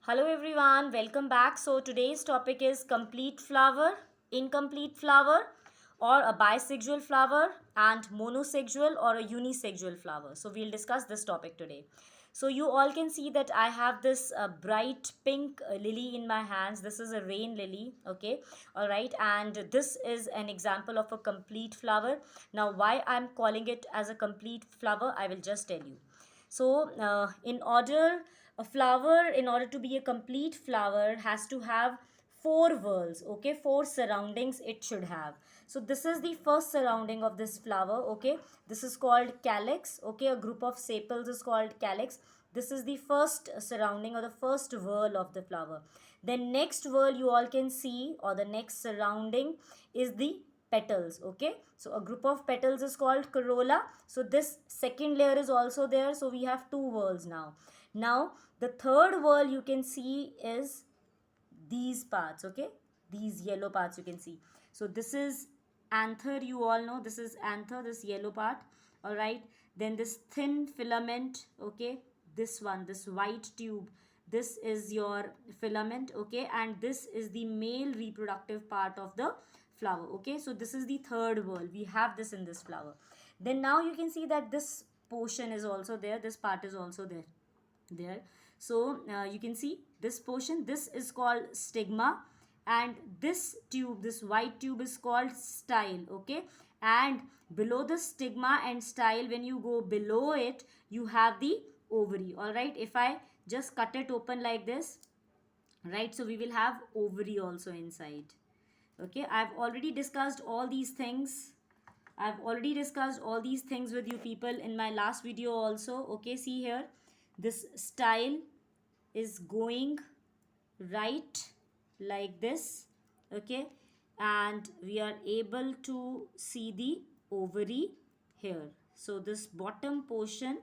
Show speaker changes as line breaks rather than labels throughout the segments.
Hello everyone, welcome back. So today's topic is complete flower, incomplete flower, or a bisexual flower, and monosexual or a unisexual flower. So we'll discuss this topic today. So you all can see that I have this bright pink lily in my hands. This is a rain lily, okay? All right, and this is an example of a complete flower. Now why I'm calling it as a complete flower, I will just tell you. So in order to be a complete flower has to have four whorls, okay, four surroundings it should have. So this is the first surrounding of this flower, okay. This is called calyx, okay. A group of sepals is called calyx. This is the first surrounding or the first whorl of the flower. Then next whorl you all can see, or the next surrounding, is the petals, okay. So a group of petals is called corolla. So this second layer is also there, so we have two whorls now. Now the third whorl you can see is these parts, okay, these yellow parts you can see. So this is anther, you all know this is anther, this yellow part. All right, then this thin filament, okay, this one, this white tube, this is your filament, okay, and this is the male reproductive part of the flower, okay. So this is the third whorl, we have this in this flower. Then now you can see that this portion is also there, this part is also there. So you can see this portion, this is called stigma, and this tube, this white tube, is called style, okay. And below the stigma and style, when you go below it, you have the ovary. All right, if I just cut it open like this, right, so we will have ovary also inside, okay. I've already discussed all these things with you people in my last video also, okay. See here, this style is going right like this, okay, and we are able to see the ovary here. So this bottom portion,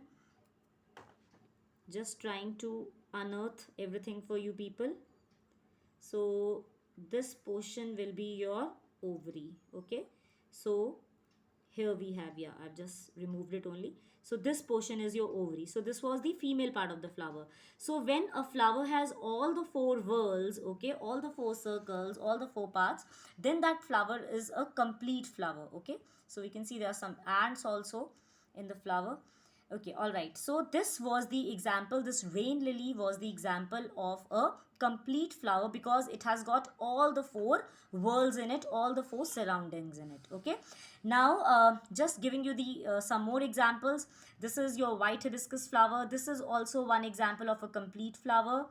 just trying to unearth everything for you people. So this portion will be your ovary, okay. So here we have, yeah, I've just removed it only. So this portion is your ovary. So this was the female part of the flower. So when a flower has all the four whorls, okay, all the four circles, all the four parts, then that flower is a complete flower, okay. So we can see there are some ants also in the flower. Okay, all right. So this was the example. This rain lily was the example of a complete flower because it has got all the four whorls in it, all the four surroundings in it. Okay. Now, just giving you the some more examples. This is your white hibiscus flower. This is also one example of a complete flower.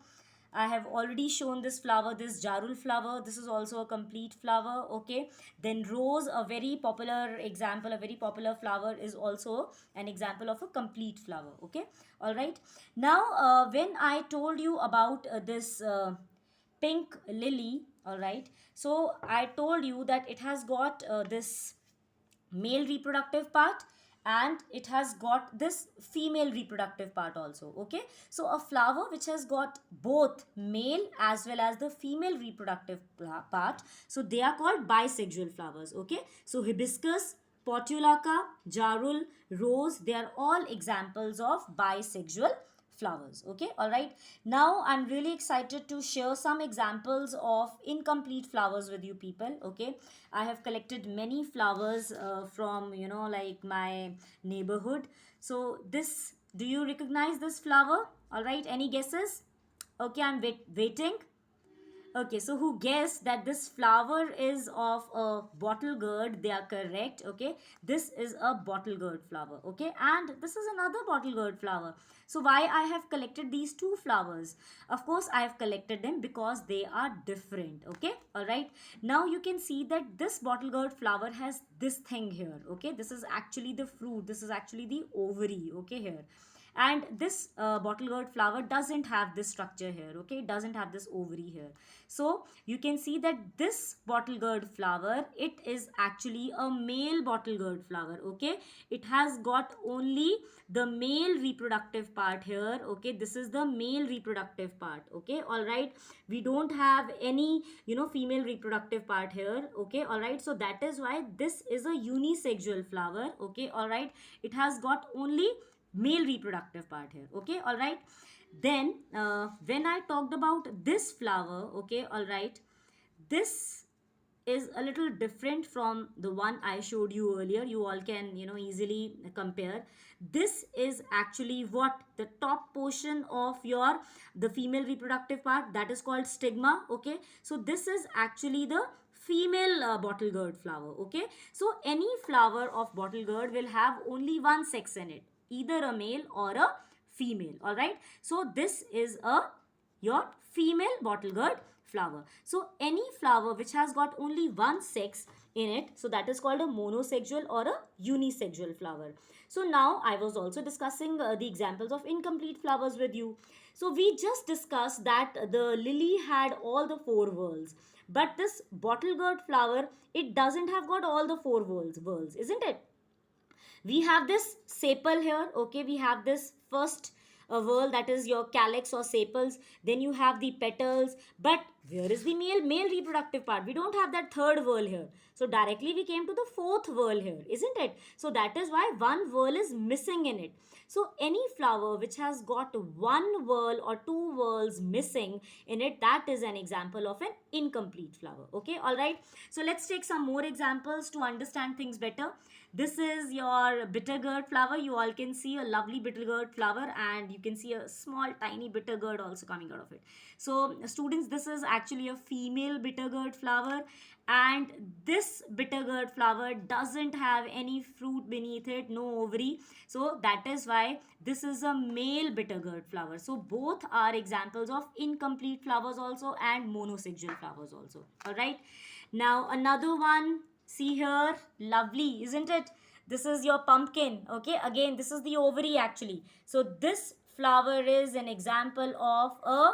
I have already shown this flower, this jarul flower. This is also a complete flower, okay. Then rose, a very popular example, a very popular flower, is also an example of a complete flower, okay. All right. Now, when I told you about this pink lily, all right. So I told you that it has got this male reproductive part, and it has got this female reproductive part also, okay. So a flower which has got both male as well as the female reproductive part, so they are called bisexual flowers, okay. So hibiscus, portulaca, jarul, rose, they are all examples of bisexual flowers, okay. All right, now I'm really excited to share some examples of incomplete flowers with you people, okay. I have collected many flowers from, like my neighborhood. So this, do you recognize this flower? All right, any guesses? Okay, I'm waiting. Okay, so who guessed that this flower is of a bottle gourd? They are correct. Okay, this is a bottle gourd flower. Okay, and this is another bottle gourd flower. So why I have collected these two flowers? Of course, I have collected them because they are different. Okay, all right. Now you can see that this bottle gourd flower has this thing here. Okay, this is actually the fruit. This is actually the ovary. Okay, here, and this bottle gourd flower doesn't have this structure here, okay. It doesn't have this ovary here. So you can see that this bottle gourd flower, it is actually a male bottle gourd flower, okay. It has got only the male reproductive part here, okay. This is the male reproductive part, okay. All right, we don't have any, female reproductive part here, okay. All right, so that is why this is a unisexual flower, okay. All right, it has got only male reproductive part here, okay. All right, Then when I talked about this flower, okay, all right, this is a little different from the one I showed you earlier. You all can, easily compare. This is actually what the top portion of your the female reproductive part, that is called stigma. Okay, so this is actually the female bottle gourd flower. Okay, so any flower of bottle gourd will have only one sex in it, either a male or a female. All right, so this is a your female bottle gourd flower. So any flower which has got only one sex in it, so that is called a monosexual or a unisexual flower. So now I was also discussing the examples of incomplete flowers with you. So we just discussed that the lily had all the four whorls, but this bottle gourd flower, it doesn't have got all the four whorls, isn't it? We have this sepal here. Okay, we have this first whorl, that is your calyx or sepals. Then you have the petals, but where is the male reproductive part? We don't have that third whorl here, so directly we came to the fourth whorl here, isn't it? So that is why one whorl is missing in it. So any flower which has got one whorl or two whorls missing in it, that is an example of an incomplete flower. Okay, all right, so let's take some more examples to understand things better. This is your bitter gourd flower. You all can see a lovely bitter gourd flower, and you can see a small tiny bitter gourd also coming out of it. So students, this is actually a female bitter gourd flower, and this bitter gourd flower doesn't have any fruit beneath it, no ovary. So that is why this is a male bitter gourd flower. So both are examples of incomplete flowers also and monosexual flowers also. All right, now another one. See here, lovely, isn't it? This is your pumpkin. Okay, again, this is the ovary actually. So this flower is an example of a,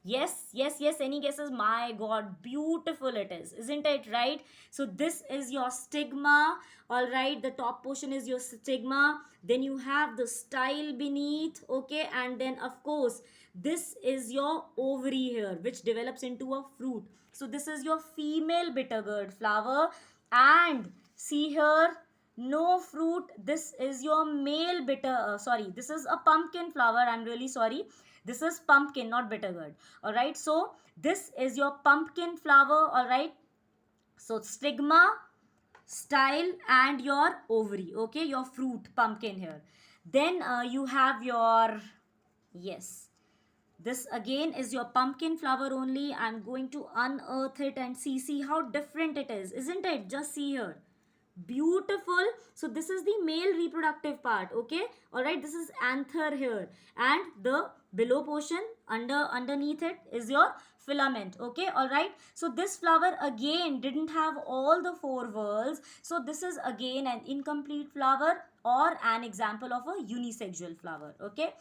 yes, any guesses? My god, beautiful it is, isn't it? Right, so this is your stigma. All right, the top portion is your stigma, then you have the style beneath. Okay, and then of course this is your ovary here, which develops into a fruit. So this is your female bitter gourd flower, and see here, no fruit. This is your male bitter sorry, this is a pumpkin flower. I'm really sorry, this is pumpkin, not bitter gourd. All right, so this is your pumpkin flower. All right, so stigma, style, and your ovary. Okay, your fruit pumpkin here. Then you have your, yes, this again is your pumpkin flower only. I'm going to unearth it and see how different it is, isn't it? Just see here, beautiful. So this is the male reproductive part. Okay, all right, this is anther here, and the below portion underneath it is your filament. Okay, all right, so this flower again didn't have all the four whorls, so this is again an incomplete flower or an example of a unisexual flower. Okay,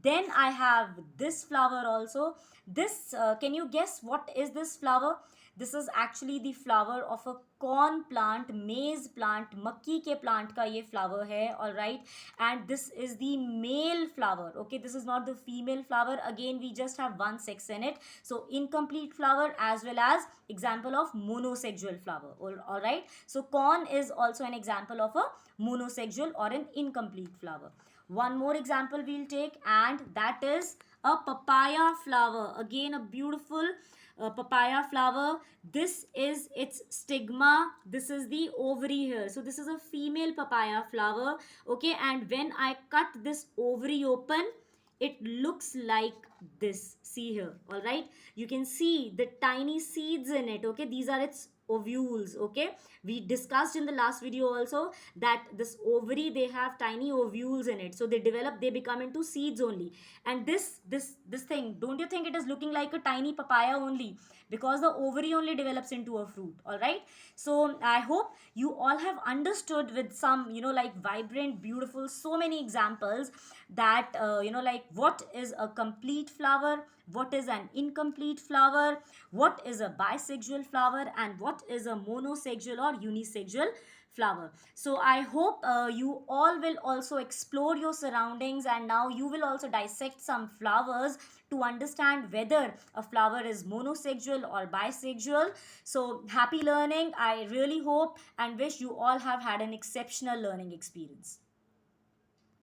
then I have this flower also. This can you guess what is this flower? This is actually the flower of a corn plant, maize plant, मक्की के plant का ये flower है. All right, and this is the male flower. Okay, this is not the female flower. Again, we just have one sex in it, so incomplete flower as well as example of monosexual flower. All right, so corn is also an example of a monosexual or an incomplete flower. One more example we'll take, and that is a papaya flower. Again, a beautiful papaya flower. This is its stigma. This is the ovary here. So this is a female papaya flower. Okay, and when I cut this ovary open, it looks like this. See here. All right, you can see the tiny seeds in it. Okay, these are its ovules. Okay, we discussed in the last video also that this ovary, they have tiny ovules in it, so they develop, they become into seeds only. And this thing, don't you think it is looking like a tiny papaya only? Because the ovary only develops into a fruit. All right, so I hope you all have understood with some, like vibrant, beautiful, so many examples, that like what is a complete flower, what is an incomplete flower, what is a bisexual flower, and what is a monosexual or unisexual flower. So I hope you all will also explore your surroundings, and now you will also dissect some flowers to understand whether a flower is monosexual or bisexual. So happy learning. I really hope and wish you all have had an exceptional learning experience.